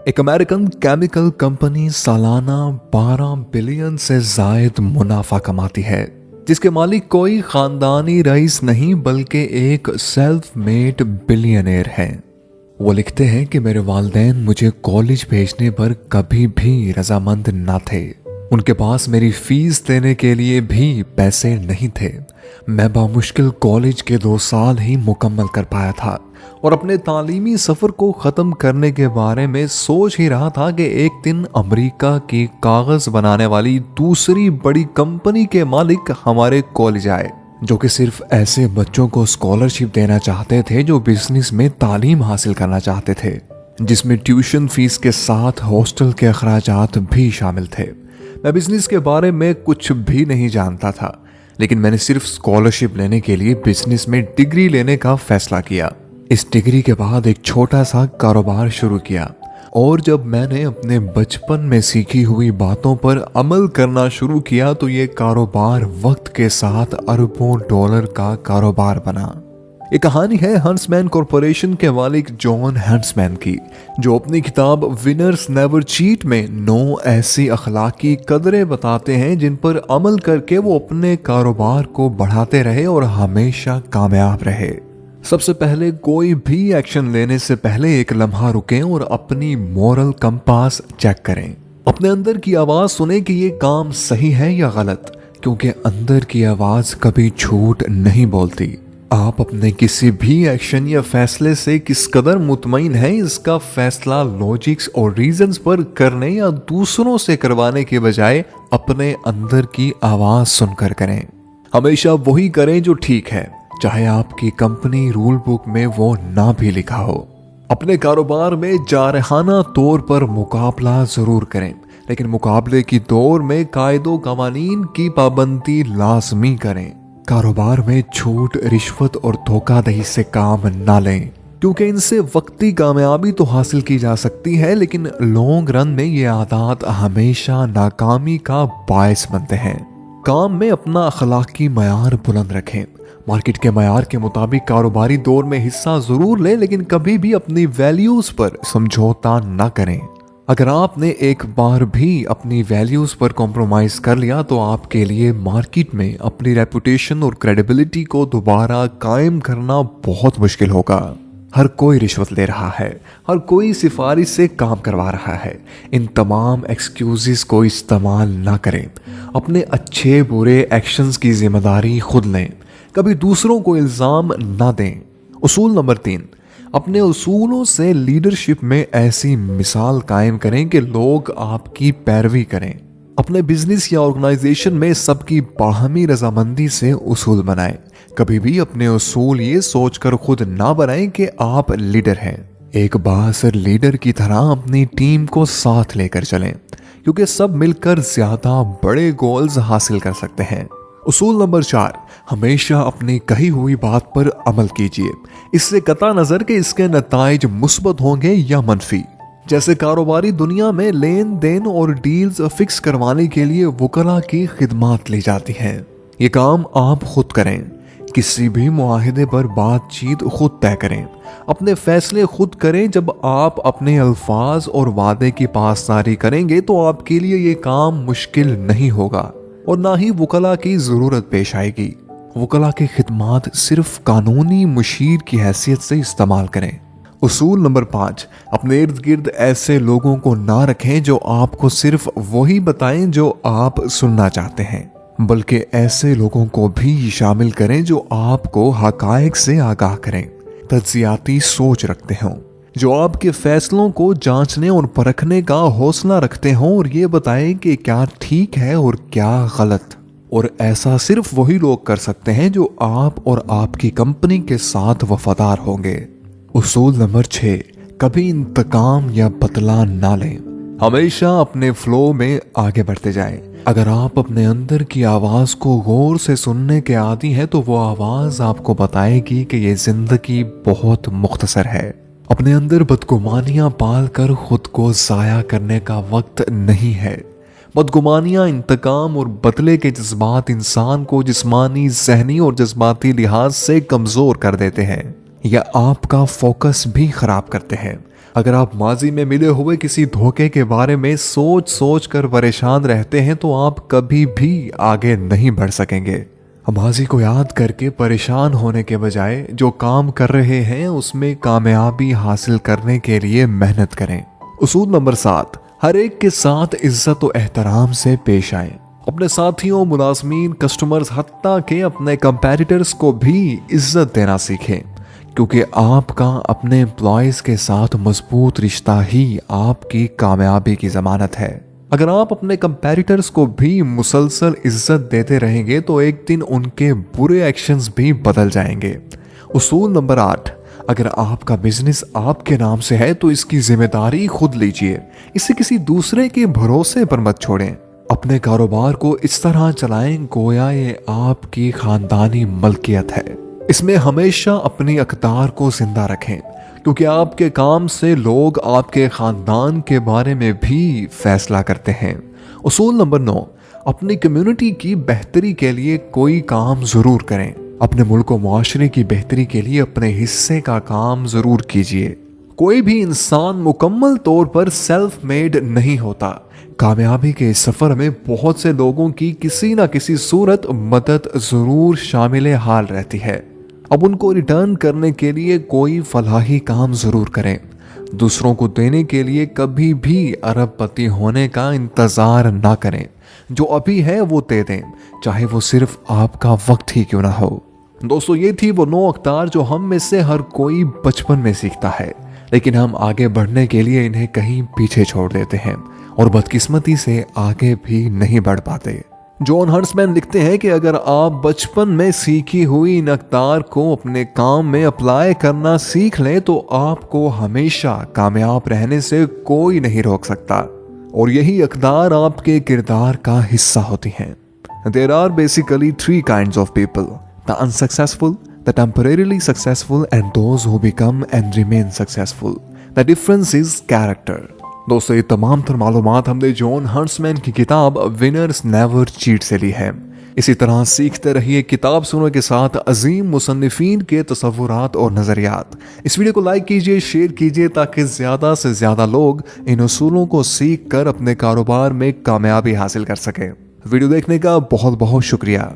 एक American chemical company सालाना 12 billion से जायद मुनाफा कमाती है, जिसके मालिक कोई खानदानी रईस नहीं बल्कि एक सेल्फ मेड बिलियनेयर हैं। वो लिखते हैं कि मेरे वालिदैन मुझे कॉलेज भेजने पर कभी भी रजामंद ना थे। उनके पास मेरी फीस देने के लिए भी पैसे नहीं थे। मैं बामुश्किल कॉलेज के 2 साल ही मुकम्मल कर पाया था और अपने तालीमी सफ़र को ख़त्म करने के बारे में सोच ही रहा था कि एक दिन अमेरिका की कागज़ बनाने वाली दूसरी बड़ी कंपनी के मालिक हमारे कॉलेज आए, जो कि सिर्फ ऐसे बच्चों को स्कॉलरशिप देना चाहते थे जो बिजनेस में तालीम हासिल करना चाहते थे, जिसमें ट्यूशन फीस के साथ हॉस्टल के अखराजात भी शामिल थे। मैं बिजनेस के बारे में कुछ भी नहीं जानता था, लेकिन मैंने सिर्फ स्कॉलरशिप लेने के लिए बिजनेस में डिग्री लेने का फैसला किया। इस डिग्री के बाद एक छोटा सा कारोबार शुरू किया और जब मैंने अपने बचपन में सीखी हुई बातों पर अमल करना शुरू किया तो ये कारोबार वक्त के साथ अरबों डॉलर का कारोबार बना। ये कहानी है हंट्समैन कॉरपोरेशन के मालिक जॉन हंट्समैन की, जो अपनी किताब विनर्स नेवर चीट में 9 ऐसी अखलाकी कदरें बताते हैं जिन पर अमल करके वो अपने कारोबार को बढ़ाते रहे और हमेशा कामयाब रहे। सबसे पहले कोई भी एक्शन लेने से पहले एक लम्हा रुकें और अपनी मोरल कंपास चेक करें। अपने अंदर की आवाज सुने कि ये काम सही है या गलत, क्योंकि अंदर की आवाज कभी झूठ नहीं बोलती। आप अपने किसी भी एक्शन या फैसले से किस कदर मुतमईन हैं, इसका फैसला लॉजिक्स और रीजंस पर करने या दूसरों से करवाने के बजाय अपने अंदर की आवाज सुनकर करें। हमेशा वही करें जो ठीक है, चाहे आपकी कंपनी रूल बुक में वो ना भी लिखा हो। अपने कारोबार में जारहाना तौर पर मुकाबला जरूर करें, लेकिन मुकाबले की दौर में कायदो कवानीन की पाबंदी लाजमी करें। कारोबार में झूठ, रिश्वत और धोखाधड़ी से काम ना लें, क्योंकि इनसे वक्ती कामयाबी तो हासिल की जा सकती है, लेकिन लॉन्ग रन में ये आदत हमेशा नाकामी का बायस बनते हैं। काम में अपना अखलाकी मयार बुलंद रखें। मार्केट के मयार के मुताबिक कारोबारी दौर में हिस्सा जरूर लें, लेकिन कभी भी अपनी वैल्यूज पर समझौता ना करें। अगर आपने एक बार भी अपनी वैल्यूज पर कॉम्प्रोमाइज कर लिया तो आपके लिए मार्केट में अपनी रेपुटेशन और क्रेडिबिलिटी को दोबारा कायम करना बहुत मुश्किल होगा। हर कोई रिश्वत ले रहा है, हर कोई सिफारिश से काम करवा रहा है। इन तमाम एक्सक्यूजेस को इस्तेमाल ना करें। अपने अच्छे बुरे एक्शंस की जिम्मेदारी खुद लें, कभी दूसरों को इल्जाम ना दें। उसूल नंबर 3, अपने उसूलों से लीडरशिप में ऐसी मिसाल कायम करें कि लोग आपकी पैरवी करें। अपने बिजनेस या ऑर्गेनाइजेशन में सबकी बाहमी रजामंदी से उसूल बनाएं। कभी भी अपने उसूल ये सोचकर खुद ना बनाएं कि आप लीडर हैं। एक बासर लीडर की तरह अपनी टीम को साथ लेकर चलें, क्योंकि सब मिलकर ज्यादा बड़े गोल्स हासिल कर सकते हैं। उसूल नंबर 4, हमेशा अपनी कही हुई बात पर अमल कीजिए, इससे कता नजर के इसके नताइज मुस्बत होंगे या मनफी। जैसे कारोबारी दुनिया में लेन देन और डील्स फिक्स करवाने के लिए वकला की खिदमत ली जाती हैं। ये काम आप खुद करें। किसी भी मुआहिदे पर बातचीत खुद तय करें। अपने फैसले खुद करें। जब आप अपने अल्फाज और वादे की पासदारी करेंगे तो आपके लिए ये काम मुश्किल नहीं होगा और ना ही वकला की जरूरत पेश आएगी। वकला की खिदमत सिर्फ कानूनी मुशीर की हैसियत से इस्तेमाल करें। उसूल नंबर 5, अपने इर्द गिर्द ऐसे लोगों को ना रखें जो आपको सिर्फ वही बताएं जो आप सुनना चाहते हैं, बल्कि ऐसे लोगों को भी शामिल करें जो आपको हकायक से आगाह करें, तज्जियाती सोच रखते हों, जो आपके फैसलों को जांचने और परखने का हौसला रखते हों और ये बताएं कि क्या ठीक है और क्या गलत। और ऐसा सिर्फ वही लोग कर सकते हैं जो आप और आपकी कंपनी के साथ वफादार होंगे। उसूल नंबर 6, कभी इंतकाम या बदला ना लें। हमेशा अपने फ्लो में आगे बढ़ते जाएं। अगर आप अपने अंदर की आवाज को गौर से सुनने के आदी हैं तो वो आवाज आपको बताएगी कि ये जिंदगी बहुत मुख्तसर है। अपने अंदर बदगुमानियां पाल कर खुद को जाया करने का वक्त नहीं है। बदगुमानियां, इंतकाम और बदले के जज्बात इंसान को जिस्मानी, ज़हनी और जज्बाती लिहाज से कमजोर कर देते हैं या आपका फोकस भी खराब करते हैं। अगर आप माजी में मिले हुए किसी धोखे के बारे में सोच सोच कर परेशान रहते हैं तो आप कभी भी आगे नहीं बढ़ सकेंगे। माजी को याद करके परेशान होने के बजाय जो काम कर रहे हैं उसमें कामयाबी हासिल करने के लिए मेहनत करें। उसूल नंबर 7, हर एक के साथ इज्जत और एहतराम से पेश आए। अपने साथियों, मुलाजमीन, कस्टमर्स, हत्ता के अपने कंपैटिटर्स को भी इज्जत देना सीखें, क्योंकि आपका अपने एम्प्लॉयज के साथ मजबूत रिश्ता ही आपकी कामयाबी की जमानत है। अगर आप अपने कंपैटिटर्स को भी मुसलसल इज्जत देते रहेंगे तो एक दिन उनके बुरे एक्शंस भी बदल जाएंगे। उसूल नंबर 8, अगर आपका बिजनेस आपके नाम से है तो इसकी जिम्मेदारी खुद लीजिए, इसे किसी दूसरे के भरोसे पर मत छोड़ें। अपने कारोबार को इस तरह चलाएं गोया ये आपकी खानदानी मलकियत है। इसमें हमेशा अपनी अक़दार को जिंदा रखें, क्योंकि आपके काम से लोग आपके खानदान के बारे में भी फैसला करते हैं। उसूल नंबर 9, अपनी कम्युनिटी की बेहतरी के लिए कोई काम जरूर करें। अपने मुल्क और माशरे की बेहतरी के लिए अपने हिस्से का काम जरूर कीजिए। कोई भी इंसान मुकम्मल तौर पर सेल्फ मेड नहीं होता। कामयाबी के सफर में बहुत से लोगों की किसी न किसी सूरत मदद जरूर शामिल हाल रहती है। अब उनको रिटर्न करने के लिए कोई फलाही काम जरूर करें। दूसरों को देने के लिए कभी भी अरबपति होने का इंतजार ना करें। जो अभी है वो दे दें, चाहे वो सिर्फ आपका वक्त ही क्यों ना हो। दोस्तों, ये थी वो 9 अख्तार जो हम में से हर कोई बचपन में सीखता है, लेकिन हम आगे बढ़ने के लिए इन्हें कहीं पीछे छोड़ देते हैं और बदकिस्मती से आगे भी नहीं बढ़ पाते। जॉन हर्ट्समैन लिखते हैं कि अगर आप बचपन में सीखी हुई इन अख्तार को अपने काम में अप्लाई करना सीख लें तो आपको हमेशा कामयाब रहने से कोई नहीं रोक सकता, और यही अख्तार आपके किरदार का हिस्सा होती हैं। There are basically 3 kinds of people: the unsuccessful, the temporarily successful, and those who become and remain successful. The difference is character. दोस्तों, ये तमाम तर मालूमात हमने जॉन हर्ट्समैन की किताब विनर्स नेवर चीट से ली है। इसी तरह सीखते रहिए किताब सुनने के साथ अजीम मुसन्निफीन के तसव्वुरात और नज़रियात। इस वीडियो को लाइक कीजिए, शेयर कीजिए, ताकि ज़्यादा से ज़्यादा लोग इन उसूलों को सीख कर अपने कारोबार में कामयाबी हासिल कर सकें। वीडियो देखने का बहुत बहुत शुक्रिया।